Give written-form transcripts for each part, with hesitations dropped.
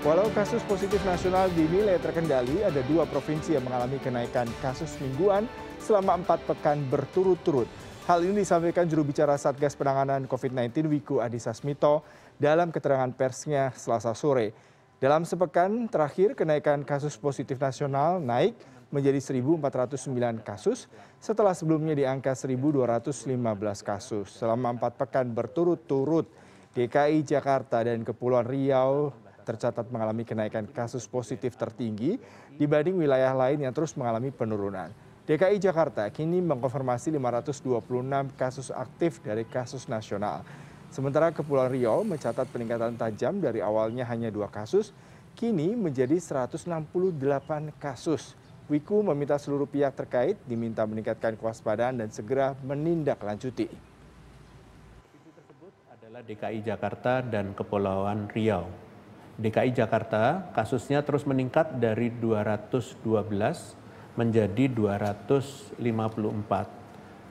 Walau kasus positif nasional dinilai terkendali, ada dua provinsi yang mengalami kenaikan kasus mingguan selama 4 pekan berturut-turut. Hal ini disampaikan juru bicara Satgas Penanganan COVID-19 Wiku Adhisa Smito dalam keterangan persnya Selasa sore. Dalam sepekan terakhir, kenaikan kasus positif nasional naik menjadi 1.409 kasus setelah sebelumnya di angka 1.215 kasus. Selama 4 pekan berturut-turut, DKI Jakarta dan Kepulauan Riau tercatat mengalami kenaikan kasus positif tertinggi dibanding wilayah lain yang terus mengalami penurunan. DKI Jakarta kini mengkonfirmasi 526 kasus aktif dari kasus nasional. Sementara Kepulauan Riau mencatat peningkatan tajam dari awalnya hanya 2 kasus, kini menjadi 168 kasus. Wiku meminta seluruh pihak terkait diminta meningkatkan kewaspadaan dan segera menindaklanjuti. Tersebut adalah DKI Jakarta dan Kepulauan Riau. DKI Jakarta kasusnya terus meningkat dari 212 menjadi 254.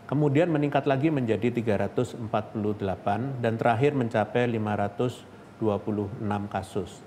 Kemudian meningkat lagi menjadi 348 dan terakhir mencapai 526 kasus.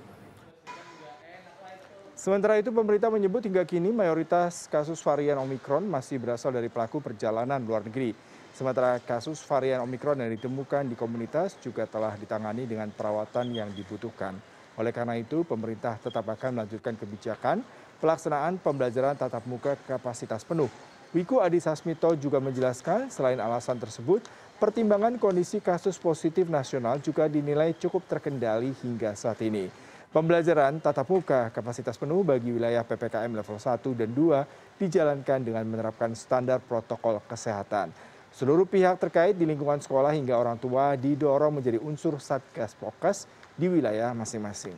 Sementara itu pemerintah menyebut hingga kini mayoritas kasus varian Omikron masih berasal dari pelaku perjalanan luar negeri. Sementara kasus varian Omikron yang ditemukan di komunitas juga telah ditangani dengan perawatan yang dibutuhkan. Oleh karena itu, pemerintah tetap akan melanjutkan kebijakan pelaksanaan pembelajaran tatap muka kapasitas penuh. Wiku Adhisa Smito juga menjelaskan selain alasan tersebut, pertimbangan kondisi kasus positif nasional juga dinilai cukup terkendali hingga saat ini. Pembelajaran tatap muka kapasitas penuh bagi wilayah PPKM level 1 dan 2 dijalankan dengan menerapkan standar protokol kesehatan. Seluruh pihak terkait di lingkungan sekolah hingga orang tua didorong menjadi unsur Satgas Prokes di wilayah masing-masing.